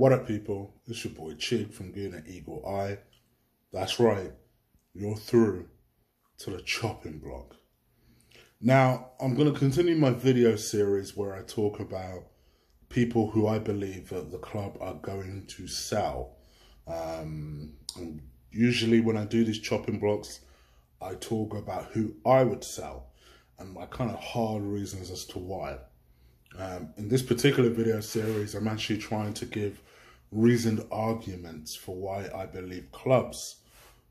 What up, people? It's your boy Chig from Gooner Eagle Eye. That's right, you're through to the chopping block. Now, I'm going to continue my video series where I talk about people who I believe that the club are going to sell. And usually when I do these chopping blocks, I talk about who I would sell and my kind of hard reasons as to why. In this particular video series, I'm actually trying to give reasoned arguments for why I believe clubs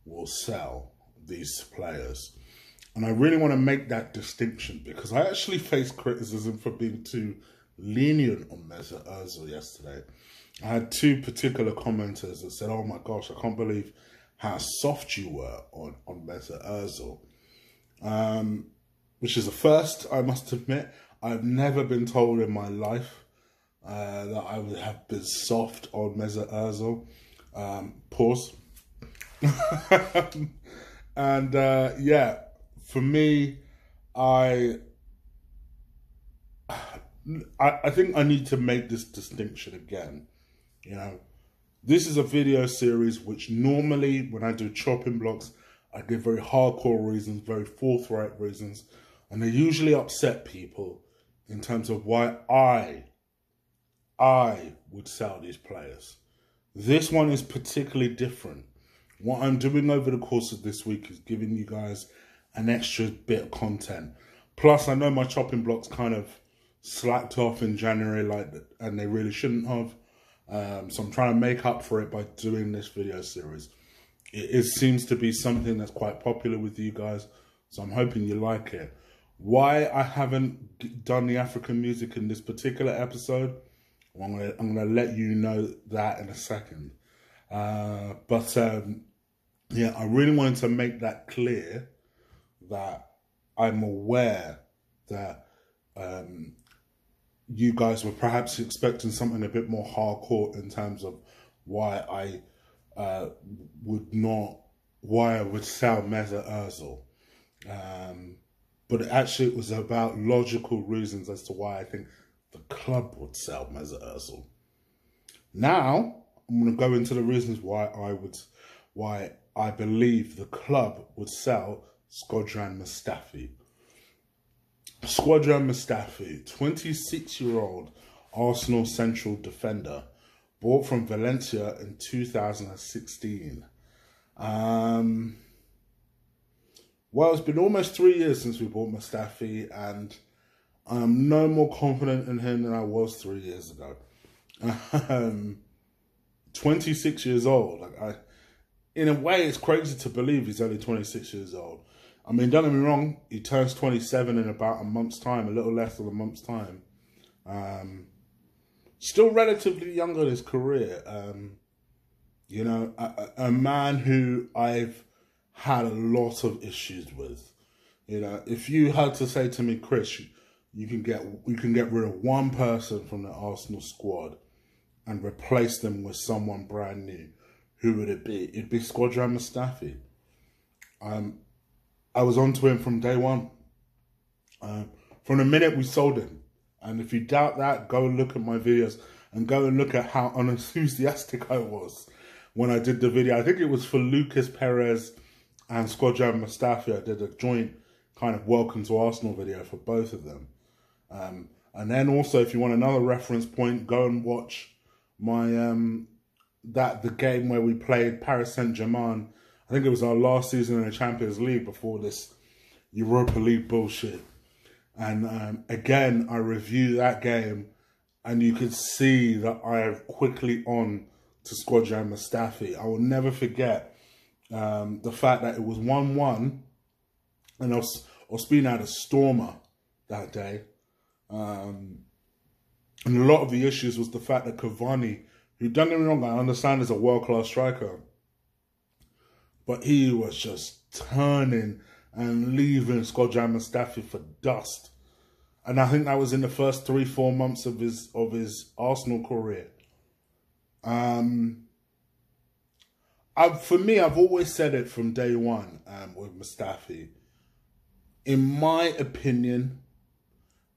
will sell these players. And I really want to make that distinction because I actually faced criticism for being too lenient on Mesut Ozil yesterday. I had two particular commenters that said, "Oh my gosh, I can't believe how soft you were on Mesut Ozil." Which is a first, I must admit. I've never been told in my life that I would have been soft on Mesut Ozil. Pause. And yeah, for me, I think I need to make this distinction again. You know, this is a video series which normally when I do chopping blocks, I give very hardcore reasons, very forthright reasons, and they usually upset people in terms of why I would sell these players. This one is particularly different. What I'm doing over the course of this week is giving you guys an extra bit of content. Plus, I know my chopping blocks kind of slacked off in January, and they really shouldn't have. So I'm trying to make up for it by doing this video series. It seems to be something that's quite popular with you guys, so I'm hoping you like it. Why I haven't done the African music in this particular episode, I'm gonna let you know that in a second. Yeah, I really wanted to make that clear that I'm aware that you guys were perhaps expecting something a bit more hardcore in terms of why I would sell Mesut Ozil. But actually it was about logical reasons as to why I think the club would sell Mesut Ozil. Now, I'm going to go into the reasons why I believe the club would sell Shkodran Mustafi. Shkodran Mustafi, 26-year-old Arsenal central defender, bought from Valencia in 2016. Well, it's been almost 3 years since we bought Mustafi, and I'm no more confident in him than I was 3 years ago. 26 years old. In a way, it's crazy to believe he's only 26 years old. I mean, don't get me wrong, he turns 27 in about a month's time, a little less than a month's time. Still relatively young in his career. You know, a man who I've had a lot of issues with. You know, if you had to say to me, Chris, you can get rid of one person from the Arsenal squad and replace them with someone brand new, who would it be? It'd be Shkodran Mustafi. I was onto him from day one. From the minute we sold him. And if you doubt that, go and look at my videos and go and look at how unenthusiastic I was when I did the video. I think it was for Lucas Perez and Shkodran Mustafi. I did a joint kind of welcome to Arsenal video for both of them. And then also, if you want another reference point, go and watch my the game where we played Paris Saint-Germain. I think it was our last season in the Champions League before this Europa League bullshit. And again, I reviewed that game, and you could see that I have quickly on to Shkodran Mustafi. I will never forget the fact that it was 1-1, and I was being out a stormer that day. And a lot of the issues was the fact that Cavani, who, don't get me wrong, I understand is a world-class striker, but he was just turning and leaving Shkodran Mustafi for dust. And I think that was in the first 3-4 months of his Arsenal career. For me, I've always said it from day one with Mustafi. In my opinion,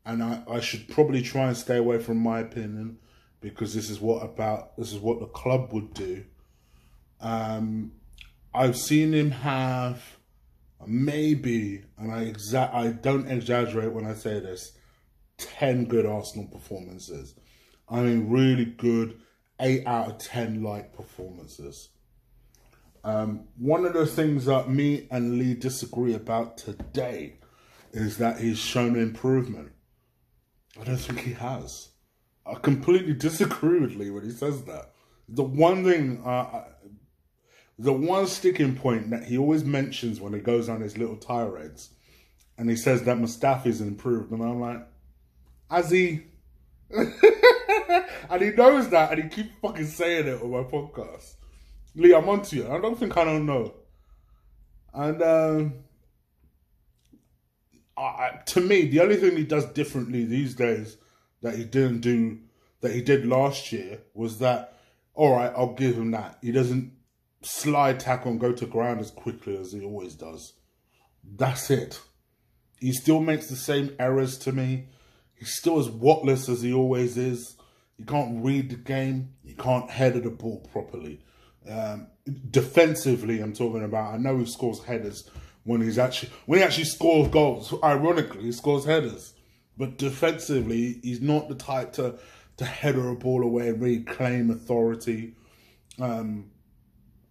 and I should probably try and stay away from my opinion, because this is what the club would do. I've seen him have maybe, and I don't exaggerate when I say this, 10 good Arsenal performances. I mean, really good 8 out of 10 like performances. One of the things that me and Lee disagree about today is that he's shown improvement. I don't think he has. I completely disagree with Lee when he says that. The one thing, the one sticking point that he always mentions when he goes on his little tirades, and he says that Mustafi's improved, and I'm like, has he? And he knows that, and he keeps fucking saying it on my podcast. Lee, I'm onto you. I don't think I don't know. And to me, the only thing he does differently these days that he did last year was that, all right, I'll give him that. He doesn't slide tackle and go to ground as quickly as he always does. That's it. He still makes the same errors to me. He's still as whatless as he always is. He can't read the game. He can't header the ball properly. Defensively, I'm talking about. I know he scores headers when he actually scores goals. Ironically, he scores headers, but defensively, he's not the type to header a ball away and really claim authority. And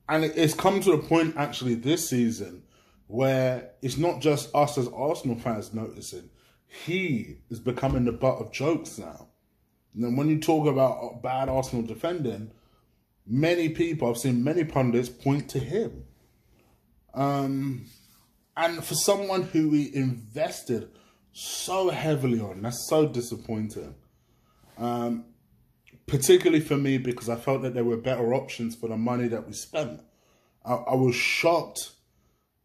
it's come to a point actually this season where it's not just us as Arsenal fans noticing. He is becoming the butt of jokes now. And then when you talk about bad Arsenal defending, many people, I've seen many pundits point to him. And for someone who we invested so heavily on, that's so disappointing. Particularly for me, because I felt that there were better options for the money that we spent. I was shocked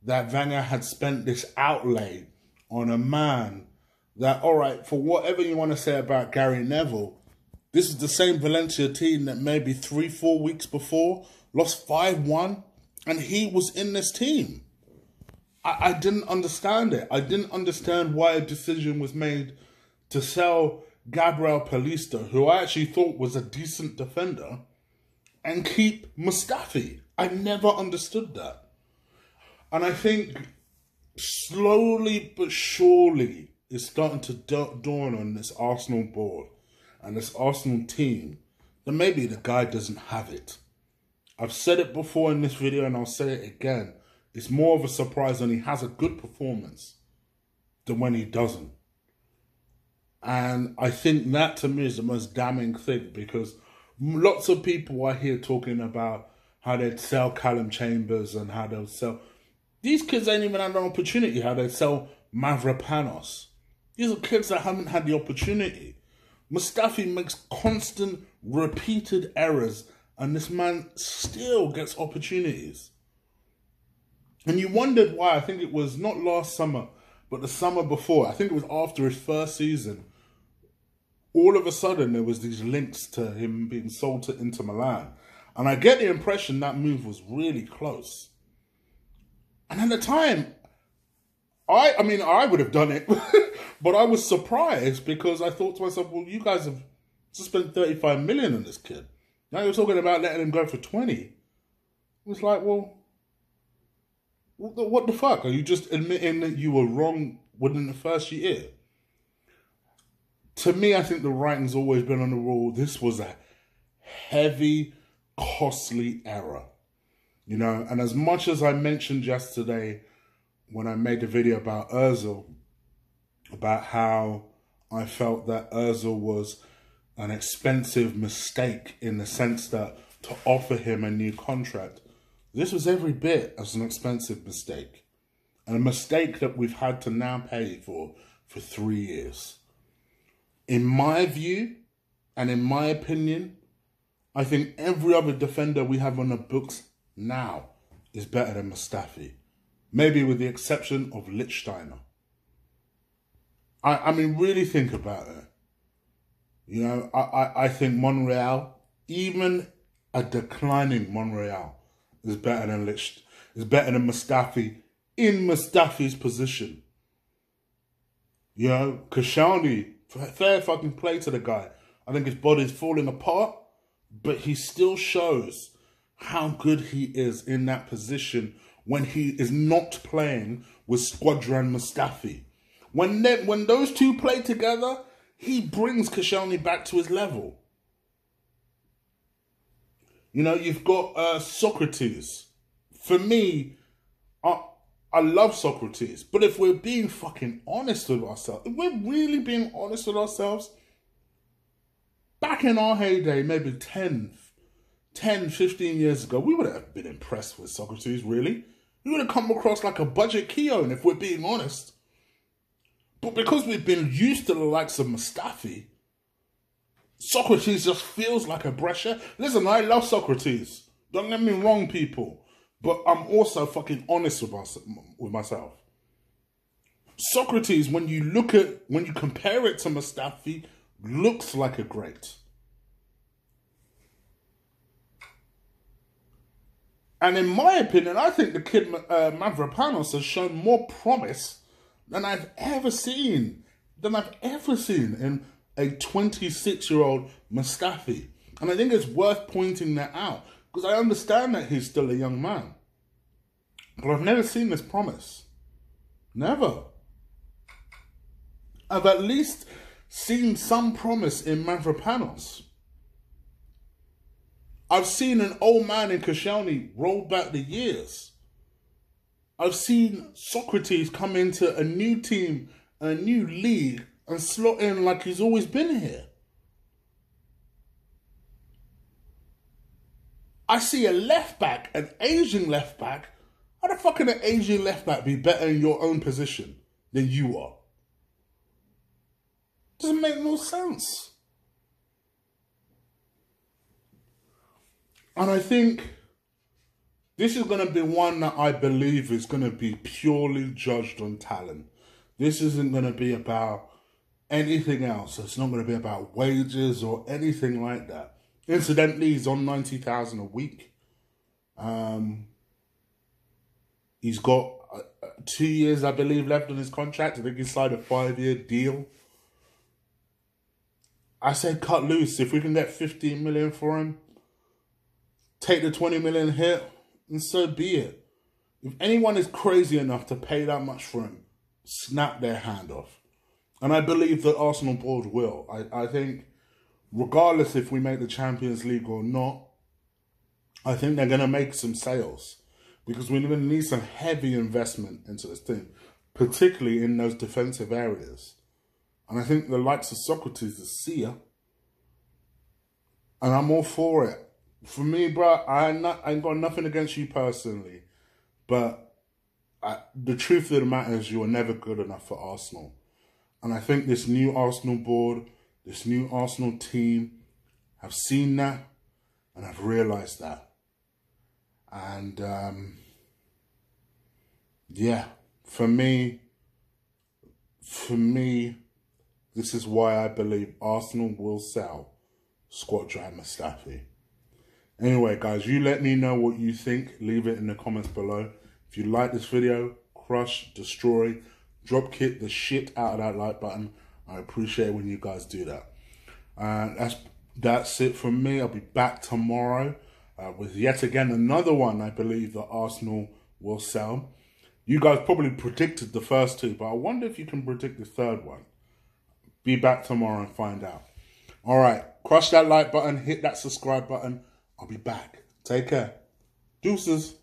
that Wenger had spent this outlay on a man that, all right, for whatever you want to say about Gary Neville, this is the same Valencia team that maybe 3-4 weeks before lost 5-1, and he was in this team. I didn't understand it. I didn't understand why a decision was made to sell Gabriel Paulista, who I actually thought was a decent defender, and keep Mustafi. I never understood that. And I think slowly but surely it's starting to dawn on this Arsenal board and this Arsenal team that maybe the guy doesn't have it. I've said it before in this video and I'll say it again. It's more of a surprise when he has a good performance than when he doesn't. And I think that to me is the most damning thing, because lots of people are here talking about how they'd sell Callum Chambers and how they'll sell... These kids ain't even had an opportunity, how they'd sell Mavropanos. These are kids that haven't had the opportunity. Mustafi makes constant, repeated errors, and this man still gets opportunities. And you wondered why. I think it was not last summer, but the summer before. I think it was after his first season. All of a sudden, there was these links to him being sold to Inter Milan. And I get the impression that move was really close. And at the time, I mean, I would have done it. But I was surprised because I thought to myself, well, you guys have just spent 35 million on this kid. Now you're talking about letting him go for 20. It was like, well, what the fuck? Are you just admitting that you were wrong within the first year? To me, I think the writing's always been on the wall. This was a heavy, costly error. You know, and as much as I mentioned yesterday when I made the video about Ozil, about how I felt that Ozil was an expensive mistake in the sense that to offer him a new contract, this was every bit as an expensive mistake. And a mistake that we've had to now pay for 3 years. In my view, and in my opinion, I think every other defender we have on the books now is better than Mustafi. Maybe with the exception of Lichtsteiner. I mean, really think about it. You know, I think Monreal, even a declining Monreal, is better than Mustafi in Mustafi's position. You know, Koscielny, fair fucking play to the guy. I think his body's falling apart, but he still shows how good he is in that position when he is not playing with Shkodran Mustafi. When those two play together, he brings Koscielny back to his level. You know, you've got Socrates. For me, I love Socrates. But if we're being fucking honest with ourselves, if we're really being honest with ourselves, back in our heyday, maybe 10, 15 years ago, we wouldn't have been impressed with Socrates, really. We would have come across like a budget Keown, if we're being honest. But because we've been used to the likes of Mustafi, Socrates just feels like a pressure. Listen, I love Socrates. Don't get me wrong, people. But I'm also fucking honest with myself. Socrates, when you compare it to Mustafi, looks like a great. And in my opinion, I think the kid Mavropanos has shown more promise than I've ever seen. In a 26-year-old Mustafi. And I think it's worth pointing that out. Because I understand that he's still a young man. But I've never seen this promise. Never. I've at least seen some promise in Mavropanos. I've seen an old man in Koscielny roll back the years. I've seen Socrates come into a new team, a new league, and slot in like he's always been here. I see a left back, an Asian left back. How the fuck can an Asian left back be better in your own position than you are? Doesn't make no sense. And I think this is going to be one that I believe is going to be purely judged on talent. This isn't going to be about anything else. It's not going to be about wages or anything like that. Incidentally, he's on 90,000 a week. He's got 2 years, I believe, left on his contract. I think he signed a 5-year deal. I said cut loose. If we can get 15 million for him, take the 20 million hit, and so be it. If anyone is crazy enough to pay that much for him, snap their hand off. And I believe that Arsenal board will. I think, regardless if we make the Champions League or not, I think they're going to make some sales. Because we're going to need some heavy investment into this team, particularly in those defensive areas. And I think the likes of Socrates is seer. And I'm all for it. For me, bro, I ain't got nothing against you personally. But the truth of the matter is you are never good enough for Arsenal. And I think this new Arsenal board, this new Arsenal team have seen that and have realised that. And, yeah, for me, this is why I believe Arsenal will sell Shkodran Mustafi. Anyway, guys, you let me know what you think. Leave it in the comments below. If you like this video, crush, destroy, drop kick the shit out of that like button. I appreciate when you guys do that. That's it from me. I'll be back tomorrow with yet again another one I believe that Arsenal will sell. You guys probably predicted the first two, but I wonder if you can predict the third one. Be back tomorrow and find out. All right, crush that like button, hit that subscribe button. I'll be back. Take care. Deuces.